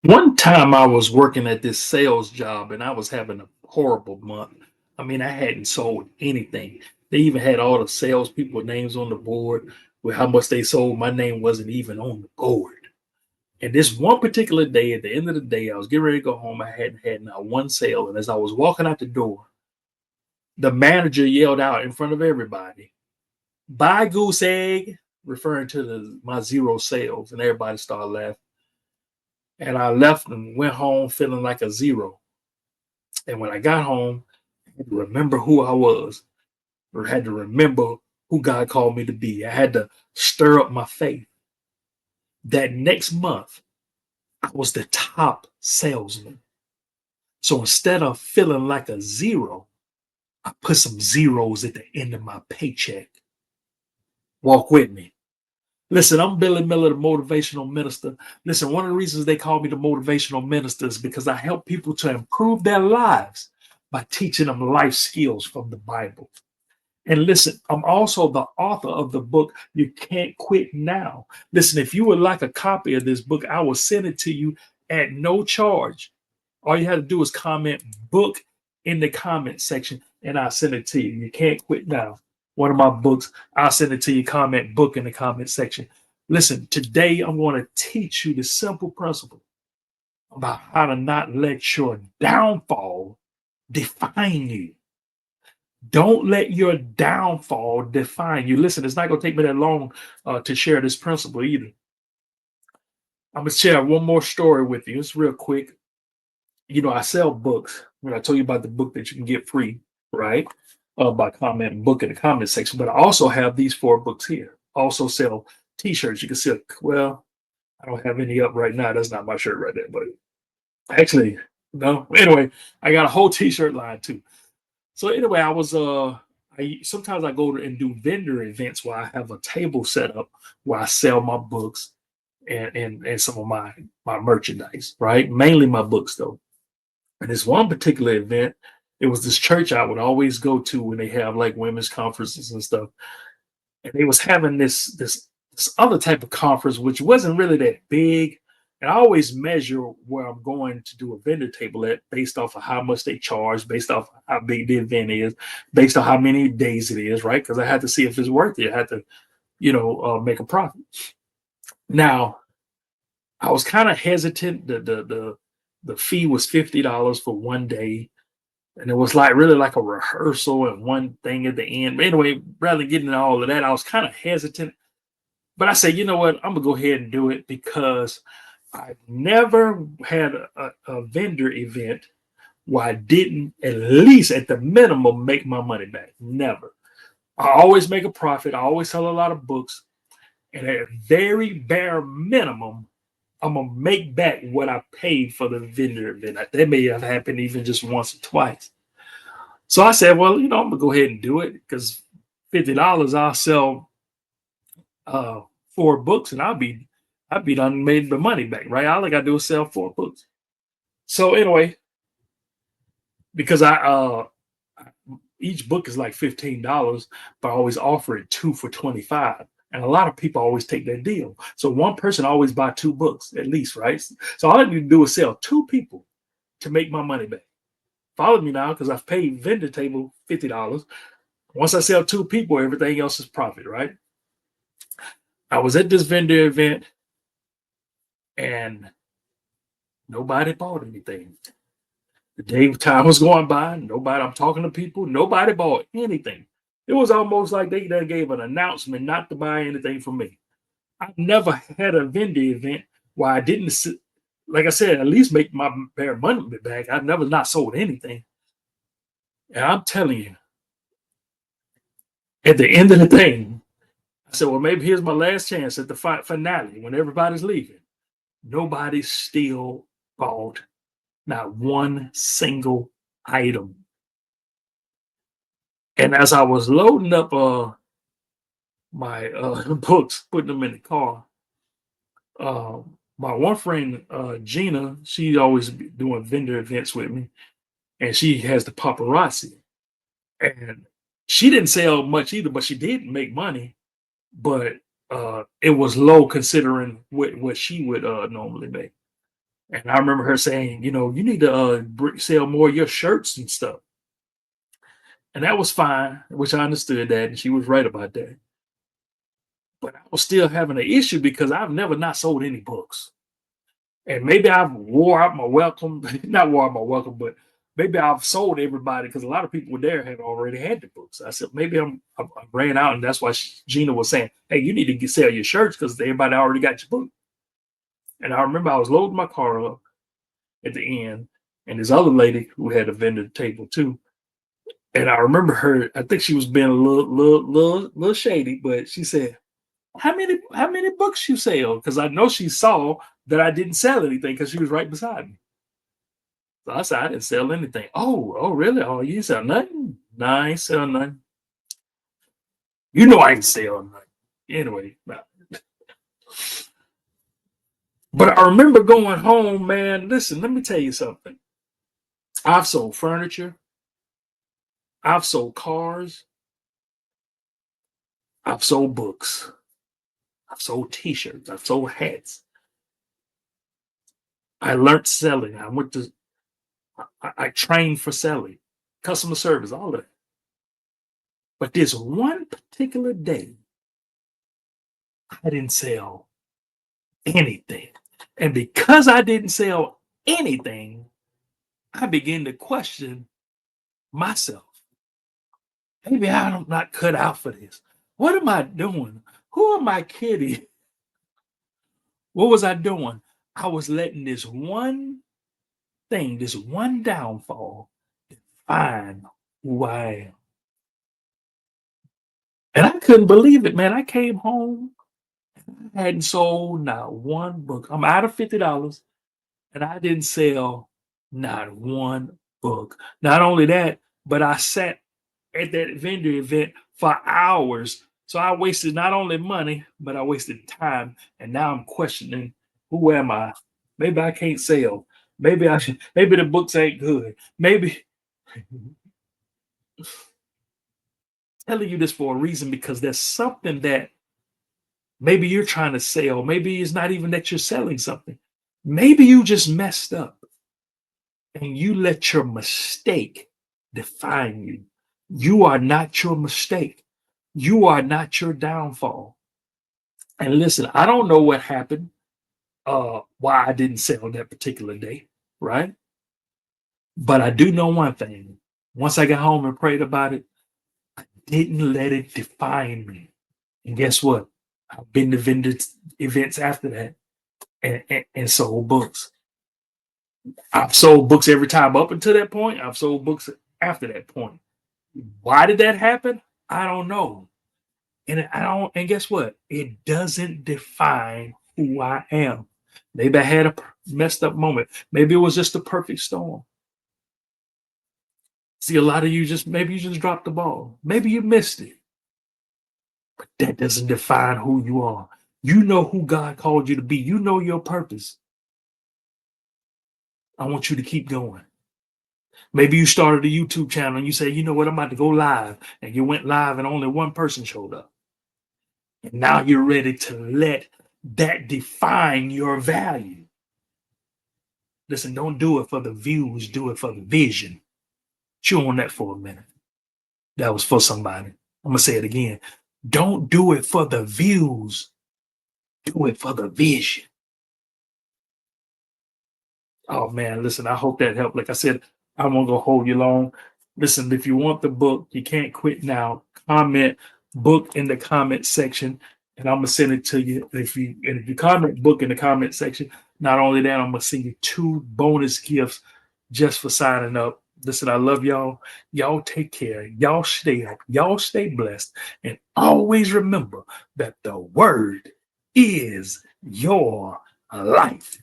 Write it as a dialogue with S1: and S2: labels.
S1: One time I was working at this sales job and I was having a horrible month. I mean, I hadn't sold anything. They even had all the salespeople names on the board with how much they sold. My name wasn't even on the board. And this one particular day, at the end of the day, I was getting ready to go home. I hadn't had not one sale. And as I was walking out the door, the manager yelled out in front of everybody, "Buy goose egg," referring to my zero sales. And everybody started laughing. And I left and went home feeling like a zero. And when I got home, I had to remember who I was, or had to remember who God called me to be. I had to stir up my faith. That next month, I was the top salesman. So instead of feeling like a zero, I put some zeros at the end of my paycheck. Walk with me. Listen, I'm Billy Miller, the motivational minister. Listen, one of the reasons they call me the motivational minister is because I help people to improve their lives by teaching them life skills from the Bible. And listen, I'm also the author of the book, You Can't Quit Now. Listen, if you would like a copy of this book, I will send it to you at no charge. All you have to do is comment book in the comment section and I'll send it to you. You can't quit now. One of my books, I'll send it to you. Comment book in the comment section. Listen, today I'm going to teach you the simple principle about how to not let your downfall define you. Don't let your downfall define you. Listen, it's not going to take me that long to share this principle either. I'm going to share one more story with you. It's real quick. I sell books. When I told you about the book that you can get free, right? By commenting book in the comment section. But I also have these four books here. I also sell t-shirts. You can see, well, I don't have any up right now. That's not my shirt right there, but actually, no. Anyway, I got a whole t-shirt line too. So anyway, I sometimes I go and do vendor events where I have a table set up where I sell my books and some of my merchandise, right? Mainly my books though. And this one particular event, it was this church I would always go to when they have like women's conferences and stuff. And they was having this other type of conference, which wasn't really that big. And I always measure where I'm going to do a vendor table at based off of how much they charge, based off how big the event is, based on how many days it is, right? Because I had to see if it's worth it. I had to, make a profit. Now, I was kind of hesitant. The fee was $50 for one day, and it was like really like a rehearsal and one thing at the end. But anyway, rather than getting into all of that, I was kind of hesitant. But I said, you know what, I'm gonna go ahead and do it because I've never had a vendor event where I didn't at least at the minimum make my money back. Never. I always make a profit. I always sell a lot of books. And at very bare minimum, I'm gonna make back what I paid for the vendor event. That may have happened even just once or twice. So I said, well, I'm gonna go ahead and do it because $50, I'll sell uh four books and I'll be done made the money back, right? All I gotta do is sell four books. So anyway, because I each book is like $15, but I always offer it two for 25. And a lot of people always take that deal. So one person always buy two books at least, right? So all I need to do is sell two people to make my money back. Follow me now because I've paid vendor table $50. Once I sell two people, everything else is profit, right? I was at this vendor event and nobody bought anything. The day time was going by, nobody, I'm talking to people, nobody bought anything. It was almost like they gave an announcement not to buy anything from me. I've never had a vendor event where I didn't, like I said, at least make my bare money back. I've never not sold anything. And I'm telling you, at the end of the thing, I said, well, maybe here's my last chance at the finale when everybody's leaving. Nobody still bought not one single item. And as I was loading up my books, putting them in the car, uh, my one friend Gina, she always be doing vendor events with me, and she has the paparazzi. And she didn't sell much either, but she did make money. But it was low considering what she would normally make. And I remember her saying, you need to sell more of your shirts and stuff. And that was fine, which I understood that. And she was right about that. But I was still having an issue because I've never not sold any books. And maybe I've wore out my welcome, not wore out my welcome, but maybe I've sold everybody because a lot of people were there had already had the books. I said maybe I ran out, and that's why Gina was saying, "Hey, you need to sell your shirts because everybody already got your book." And I remember I was loading my car up at the end, and this other lady who had a vendor table too. And I remember her. I think she was being a little shady, but she said, how many books you sell? Because I know she saw that I didn't sell anything because she was right beside me. So I said I didn't sell anything. Oh, really? Oh, you sell nothing? No, I ain't sell nothing. I ain't sell nothing. Anyway, but I remember going home, man. Listen, let me tell you something. I've sold furniture. I've sold cars. I've sold books. I've sold T-shirts. I've sold hats. I learned selling. I trained for selling, customer service, all of that. But this one particular day, I didn't sell anything. And because I didn't sell anything, I began to question myself. Maybe I'm not cut out for this. What am I doing? Who am I kidding? What was I doing? I was letting this one thing, this one downfall, define who I am. And I couldn't believe it, man. I came home, I hadn't sold not one book. I'm out of $50, and I didn't sell not one book. Not only that, but I sat at that vendor event for hours. So I wasted not only money, but I wasted time. And now I'm questioning, who am I? Maybe I can't sell. Maybe I should, maybe the books ain't good. Maybe telling you this for a reason because there's something that maybe you're trying to sell. Maybe it's not even that you're selling something. Maybe you just messed up and you let your mistake define you. You are not your mistake. You are not your downfall. And listen, I don't know what happened, why I didn't sell that particular day, right? But I do know one thing. Once I got home and prayed about it, didn't let it define me. And guess what? I've been to vendor events after that and sold books. I've sold books every time up until that point. I've sold books after that point. Why did that happen? I don't know. And I don't, and guess what? It doesn't define who I am. Maybe I had a messed up moment. Maybe it was just a perfect storm. See, a lot of you maybe you just dropped the ball. Maybe you missed it. But that doesn't define who you are. You know who God called you to be. You know your purpose. I want you to keep going. Maybe you started a YouTube channel and you say, you know what, I'm about to go live. And you went live and only one person showed up. And now you're ready to let that define your value. Listen, don't do it for the views, do it for the vision. Chew on that for a minute. That was for somebody. I'm going to say it again. Don't do it for the views, do it for the vision. Oh man, listen, I hope that helped. Like I said, I won't go hold you long. Listen, if you want the book, you can't quit now. Comment book in the comment section, and I'm gonna send it to you. And if you comment book in the comment section, not only that, I'm gonna send you 2 bonus gifts just for signing up. Listen, I love y'all. Y'all take care. Y'all stay up. Y'all stay blessed. And always remember that the word is your life.